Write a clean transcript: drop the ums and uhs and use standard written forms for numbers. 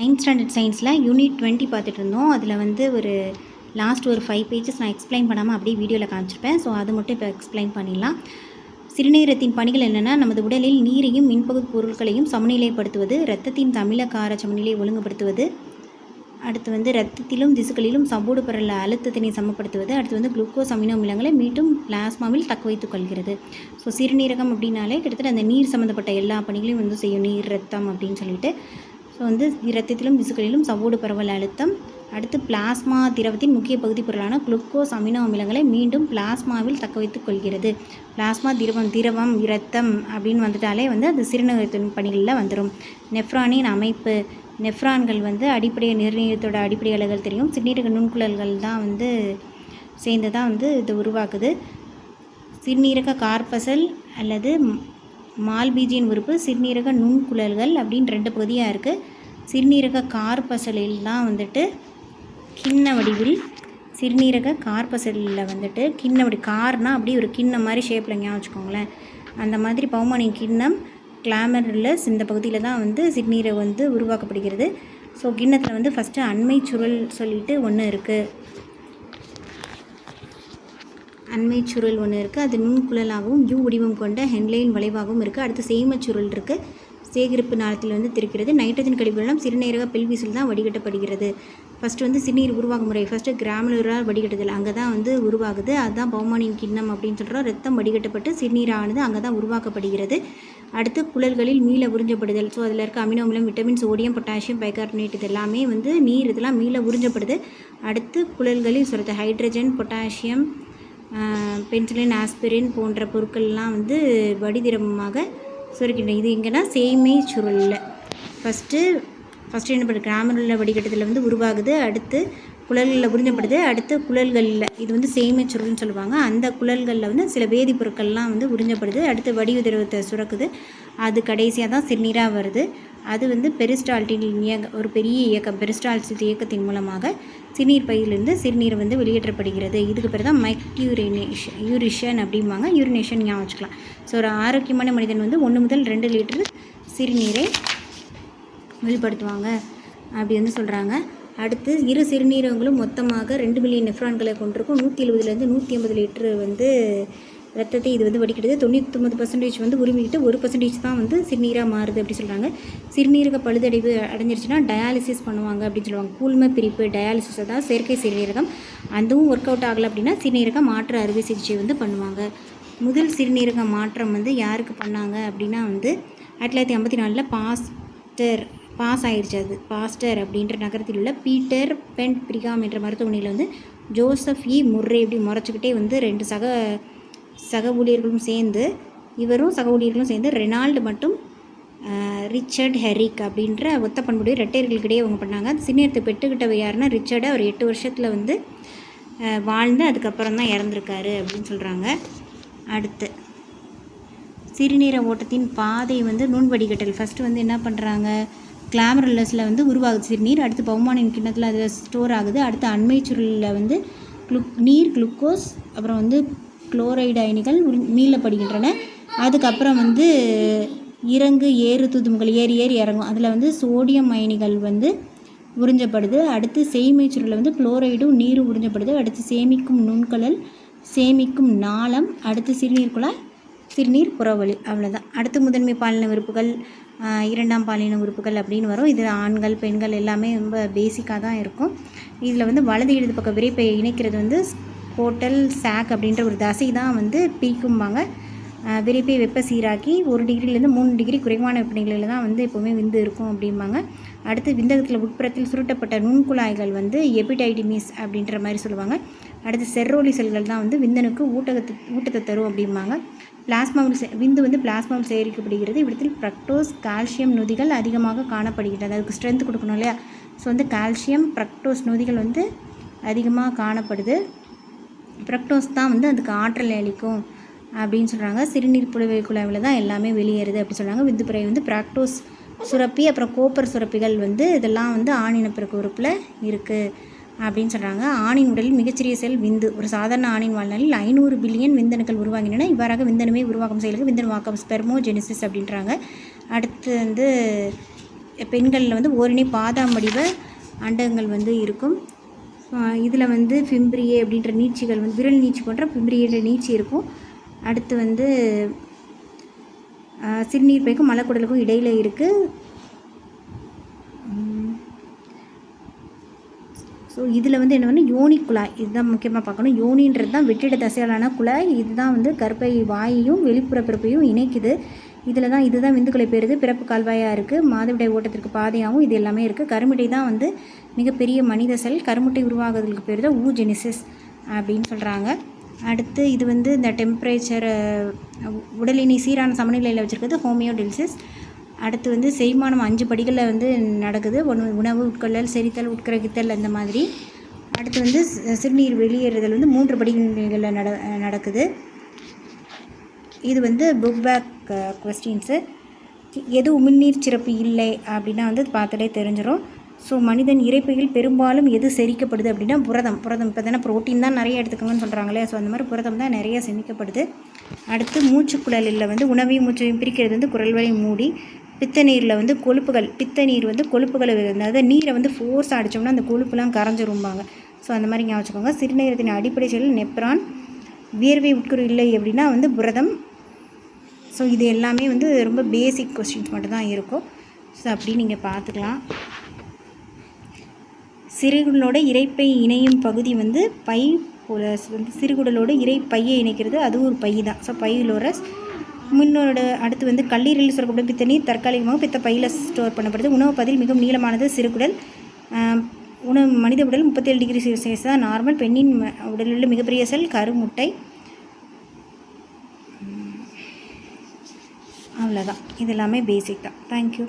9th standard சயின்ஸில் unit 20 பார்த்துட்டு இருந்தோம். அதில் வந்து லாஸ்ட் ஒரு 5 பேஜஸ் நான் எக்ஸ்பிளைன் பண்ணாமல் அப்படியே வீடியோவில் காமிச்சிருப்பேன். ஸோ அது மட்டும் இப்போ எக்ஸ்பிளைன் பண்ணிடலாம். சிறுநீரகத்தின் பணிகள் என்னென்னா, நமது உடலில் நீரையும் மின்பகுதி பொருட்களையும் சமநிலைப்படுத்துவது, இரத்தத்தின் அமிலகார சமநிலையை ஒழுங்குபடுத்துவது, அடுத்து வந்து இரத்தத்திலும் திசுக்களிலும் சம்போடு பரல அழுத்தத்தினை சமப்படுத்துவது, அடுத்து வந்து குளுக்கோஸ் அமினோ அமிலங்களை மீண்டும் பிளாஸ்மாவில் தக்க வைத்துக் கொள்கிறது. ஸோ சிறுநீரகம் அப்படின்னாலே கிட்டத்தட்ட அந்த நீர் சம்மந்தப்பட்ட எல்லா பணிகளையும் வந்து செய்யும், நீர் ரத்தம் அப்படின்னு சொல்லிட்டு. ஸோ வந்து இரத்தத்திலும் திசுக்களிலும் சவ்வோடு பரவல் அழுத்தம், அடுத்து பிளாஸ்மா திரவத்தின் முக்கிய பகுதி பொருளான குளுக்கோஸ் அமினோ அமிலங்களை மீண்டும் பிளாஸ்மாவில் தக்க வைத்துக் கொள்கிறது. பிளாஸ்மா திரவம் இரத்தம் அப்படின்னு வந்துட்டாலே வந்து அது சிறுநீரகத்தின் பணிகளில் வந்துடும். நெஃப்ரானின் அமைப்பு, நெஃப்ரான்கள் வந்து நிர்ணயத்தோட அடிப்படை அலகுகள் தெரியும். சிறுநீரக நுண்குழல்கள் தான் வந்து சேர்ந்து தான் வந்து இது உருவாக்குது. சிறுநீரக கார்பசல் அல்லது மால்பீஜியன் உறுப்பு, சிறுநீரக நுண்குழல்கள் அப்படின்னு 2 பகுதியாக இருக்குது. சிறுநீரக கார்பசலில் தான் வந்துட்டு கிண்ண வடிவில், சிறுநீரக கார்பசலில் வந்துட்டு கிண்ண வடி, கார்னால் அப்படி ஒரு கிண்ணம் மாதிரி ஷேப்பில் ஞாபகம் வச்சுக்கோங்களேன். அந்த மாதிரி பௌமானின் கிண்ணம் கிளாமருலஸ் இந்த பகுதியில் தான் வந்து சிறுநீரகம் வந்து உருவாக்கப்படுகிறது. ஸோ கிண்ணத்தில் வந்து ஃபஸ்ட்டு அண்மை சுருள் சொல்லிட்டு ஒன்று இருக்குது. அண்மை சுருள் ஒன்று இருக்குது, அது நுண்குழலாகவும் யூ வடிவம் கொண்ட ஹென்லைன் வளைவாகவும் இருக்குது. அடுத்து சேமச்சுருள் இருக்குது, சேகரிப்பு நாளத்தில் வந்து திறக்கிறது. நைட்ரஜன் கழிவுகளும் சிறுநீரக பெல்விஸில் தான் வடிகட்டப்படுகிறது. ஃபஸ்ட்டு வந்து சிறுநீர் உருவாகும் முறை, ஃபஸ்ட்டு கிராமுலராக வடிகட்டுதல் அங்கே தான் வந்து உருவாகுது. அதுதான் பௌமானின் கிண்ணம் அப்படின்னு சொல்கிறோம். ரத்தம் வடிகட்டப்பட்டு சிறுநீரானது அங்கே தான் உருவாக்கப்படுகிறது. அடுத்து குழல்களில் மீள உறிஞ்சப்படுதல். ஸோ அதில் இருக்க அமினோ அமிலம், விட்டமின், சோடியம், பொட்டாசியம், பைகார்பனேட் இது எல்லாமே வந்து நீர் இதெல்லாம் மீள உறிஞ்சப்படுது. அடுத்து குழல்களில் சொல்கிறது ஹைட்ரஜன், பொட்டாசியம், பென்சிலின், ஆஸ்பிரின் போன்ற பொருட்கள்லாம் வந்து வடிதிரவமாக சுருக்கின்றன. இது எங்கன்னா சேமை சுருளில் ஃபஸ்ட்டு என்ன பண்ணுறது, கிராமரில் வடிகட்டத்தில் வந்து உருவாகுது. அடுத்து குழல்களில் உறிஞ்சப்படுது. அடுத்து குழல்களில் இது வந்து சேமை சுருள்னு சொல்லுவாங்க. அந்த குழல்களில் வந்து சில வேதிப்பொருட்கள்லாம் வந்து உறிஞ்சப்படுது. அடுத்து வடிவு திரவத்தை சுரக்குது. அது கடைசியாக தான் சிறுநீராக வருது. அது வந்து பெரிஸ்டால்டின் ஒரு பெரிய இயக்கம், பெரிஸ்டால்சிஸ் இயக்கத்தின் மூலமாக சிறுநீர் பையிலிருந்து சிறுநீர் வந்து வெளியேற்றப்படுகிறது. இதுக்கு பிறகு தான் யூரிஷன் அப்படிம்பாங்க. யூரினேஷன் ஞாபகம் வச்சுக்கலாம். ஸோ ஒரு ஆரோக்கியமான மனிதன் வந்து 1 முதல் 2 லிட்டர் சிறுநீரை வெளிப்படுத்துவாங்க அப்படி வந்து சொல்கிறாங்க. அடுத்து இரு சிறுநீரகங்களும் மொத்தமாக 2 மில்லியன் நெஃப்ரான்களை கொண்டிருக்கும். 170 to 180 லிட்டர் வந்து ரத்தத்தை இது வந்து வடிக்கிறது. 99% வந்து உரிமைக்கிட்டு 1% தான் வந்து சிறுநீராக மாறுது அப்படி சொல்கிறாங்க. சிறுநீரக பழுதடைவு அடைஞ்சிருச்சுன்னா டயாலிசிஸ் பண்ணுவாங்க அப்படின்னு சொல்லுவாங்க. கூழ்ம பிரிப்பு டயாலிசிஸ் தான் செயற்கை சிறுநீரகம். அதுவும் ஒர்க் அவுட் ஆகலை அப்படின்னா சிறுநீரக மாற்று அறுவை சிகிச்சை வந்து பண்ணுவாங்க. முதல் சிறுநீரக மாற்றம் வந்து யாருக்கு பண்ணாங்க அப்படின்னா வந்து 1954 பாஸ் ஆயிடுச்சு. அது பாஸ்டர் அப்படின்ற நகரத்தில் உள்ள பீட்டர் பென்ட் பிரிகாம் என்ற மருத்துவமனையில் வந்து ஜோசப் முர்ரே இப்படி முறைச்சிக்கிட்டே வந்து 2 சக ஊழியர்களும் சேர்ந்து, சக ஊழியர்களும் சேர்ந்து ரெனால்டு மற்றும் ரிச்சர்ட் ஹெரிக் அப்படின்ற ஒத்த பண்புடைய ரெட்டையர்களுக்கிடையே அவங்க பண்ணாங்க. அந்த சிறுநீரத்தை பெற்றுக்கிட்டவை யாருன்னா ரிச்சர்டு. அவர் 8 வருஷத்தில் வந்து வாழ்ந்து அதுக்கப்புறம் தான் இறந்துருக்காரு அப்படின்னு சொல்கிறாங்க. அடுத்து சிறுநீர ஓட்டத்தின் பாதை வந்து நுண் வடிகட்டல். ஃபஸ்ட்டு வந்து என்ன பண்ணுறாங்க, கிளாமருலஸில் வந்து உருவாகுது சிறுநீர். அடுத்து பௌமானின் கிண்ணத்தில் அது ஸ்டோர் ஆகுது. அடுத்து அண்மை சுருளில் வந்து நீர், குளுக்கோஸ், அப்புறம் வந்து குளோரைடு அயனிகள் மீளப்படுகின்றன. அதுக்கப்புறம் வந்து இறங்கு ஏறு துதும்புகள் ஏறி இறங்கும். அதில் வந்து சோடியம் அயனிகள் வந்து உறிஞ்சப்படுது. அடுத்து சேமை சுருளில் வந்து குளோரைடும் நீரும் உறிஞ்சப்படுது. அடுத்து சேமிக்கும் நுண்கலல், சேமிக்கும் நாளம், அடுத்து சிறுநீர் குழாய், சிறுநீர் புறவழி, அவ்வளோதான். அடுத்து முதன்மை பாலின உறுப்புகள், 2ஆம் பாலின உறுப்புகள் அப்படின்னு வரும். இது ஆண்கள் பெண்கள் எல்லாமே ரொம்ப பேசிக்காக தான் இருக்கும். இதில் வந்து வலது இடது பக்கம் விரைப்பை இணைக்கிறது வந்து கோட்டல் சாக் அப்படின்ற ஒரு தசை தான் வந்து பிரிக்கும்பாங்க. விரைப்பை வெப்ப சீராக்கி 1 டிகிரிலேருந்து 3 டிகிரி குறைவான வெப்பநிலையில் தான் வந்து எப்போவுமே விந்து இருக்கும் அப்படிம்பாங்க. அடுத்து விந்தகத்தில் உட்புறத்தில் சுருட்டப்பட்ட நுண்குழாய்கள் வந்து எபிடைடிமிஸ் அப்படின்ற மாதிரி சொல்லுவாங்க. அடுத்து செர்ரோலி செல்கள் தான் வந்து விந்தனுக்கு ஊட்டத்தை தரும் அப்படிம்பாங்க. விந்து வந்து பிளாஸ்மாவில் சேகரிக்கப்படுகிறது. இவ்விடத்தில் ஃப்ரக்டோஸ், கால்சியம் நொதிகள் அதிகமாக காணப்படுகின்றது. அதுக்கு ஸ்ட்ரென்த் கொடுக்கணும் இல்லையா. ஸோ வந்து கால்சியம், ஃப்ரக்டோஸ் நொதிகள் வந்து அதிகமாக காணப்படுது. ஃப்ரக்டோஸ் தான் வந்து அதுக்கு ஆற்றல் அளிக்கும் அப்படின்னு சொல்கிறாங்க. சிறுநீர் புலவை குழாயில் தான் எல்லாமே வெளியேறுது அப்படி சொல்கிறாங்க. விந்துப்புறை வந்து ஃப்ரக்டோஸ் சுரப்பி, அப்புறம் கோப்பர் சுரப்பிகள் வந்து இதெல்லாம் வந்து ஆணினப்பெருக்க உறுப்பில் இருக்குது அப்படின்னு சொல்கிறாங்க. ஆணின் உடலில் மிகச்சிறிய செல் விந்து. ஒரு சாதாரண ஆணின் வாழ்நாளில் 500 பில்லியன் விந்தணுக்கள் உருவாகின்றன. இவ்வாறாக விந்தணுமே உருவாக்கம் செயலுக்கு விந்தணுவாக்கம் ஸ்பெர்மோஜெனிசிஸ் அப்படின்றாங்க. அடுத்து வந்து பெண்களில் வந்து ஓரினை பாதாம் வடிவ அண்டங்கள் வந்து இருக்கும். இதில் வந்து ஃபிம்ப்ரியே அப்படின்ற நீட்சிகள் வந்து விரல் நீட்சி போன்ற ஃபிம்ப்ரியே நீட்சி இருக்கும். அடுத்து வந்து சிறுநீர் பைக்கும் மலக்குடலுக்கும் இடையில் இருக்குது. ஸோ இதில் வந்து என்ன வந்து யோனி குழாய், இதுதான் முக்கியமாக பார்க்கணும். யோனின்றது தான் வெற்றிட தசையாலான குழாய். இதுதான் வந்து கர்ப்பை வாயையும் வெளிப்புற பிறப்பையும் இணைக்குது. இதுதான் விந்துக்களை பெறுது. பிறப்பு கால்வாயாக இருக்குது. மாதவிடாய் ஓட்டத்திற்கு பாதையாகவும் இது எல்லாமே இருக்குது. கருமுட்டை தான் வந்து மிகப்பெரிய மனித செல். கருமுட்டை உருவாகுறதுக்கு பேர் தான் ஊஜெனிசிஸ் அப்படின்னு சொல்கிறாங்க. அடுத்து இது வந்து இந்த டெம்பரேச்சர் உடலினை சீரான சமநிலையில் வச்சுருக்கிறது ஹோமியோடென்சிஸ். அடுத்து வந்து செரிமானம் 5 படிகளில் வந்து நடக்குது. உணவு உட்கொள்ளல், செரித்தல், உட்கிரகித்தல் அந்த மாதிரி. அடுத்து வந்து சிறுநீர் வெளியேறுதல் வந்து 3 படிகளில் நடக்குது. இது வந்து புக் பேக் கொஸ்டின்ஸு. எது உமிழ்நீர் சிறப்பு இல்லை அப்படின்னா வந்து பார்த்தாலே தெரிஞ்சிடும். ஸோ மனிதன் இரைப்பையில் பெரும்பாலும் எது செரிக்கப்படுது அப்படின்னா புரதம். இப்போ தானே ப்ரோட்டீன் தான் நிறைய எடுத்துக்கோங்கன்னு சொல்கிறாங்களே, ஸோ அந்த மாதிரி புரதம் தான் நிறைய செமிக்கப்படுது. அடுத்து மூச்சுக்குழலில் வந்து உணவையும் மூச்சையும் பிரிக்கிறது வந்து குரல்வழி மூடி. பித்த நீரில் வந்து கொழுப்புகள், பித்த நீர் வந்து கொழுப்புகளை, அதாவது நீரை வந்து ஃபோர்ஸாக அடித்தோம்னா அந்த கொழுப்புலாம் கரைஞ்சிரும்பாங்க. ஸோ அந்த மாதிரி ஞாபகம் வச்சுக்கோங்க. சிறுநீரகத்தின் அடிப்படை செயல் நெப்ரான். வியர்வை உட்கரு இல்லை அப்படின்னா வந்து புரதம். ஸோ இது எல்லாமே வந்து ரொம்ப பேசிக் கொஸ்டின்ஸ் மட்டும்தான் இருக்கும். ஸோ அப்படி நீங்கள் பார்த்துக்கலாம். சிறுகுடலோட இரைப்பை இணையும் பகுதி வந்து பை போலஸ், வந்து சிறுகுடலோட இரைப்பையை இணைக்கிறது, அதுவும் ஒரு பை தான். So pylorus. முன்னோட அடுத்து வந்து கல்லீரலில் சுரக்கப்படும் பித்த நீர் தற்காலிகமாக பித்த பையில் ஸ்டோர் பண்ணப்படுது. உணவு பதில் மிகவும் நீளமானது சிறுகுடல். மனித உடல் 37 டிகிரி செல்சியஸ் தான் நார்மல். பெண்ணின் உடலில் உள்ள மிகப்பெரிய செல் கருமுட்டை. அவ்வளோதான். இது எல்லாமே பேசிக் தான். தேங்க்யூ.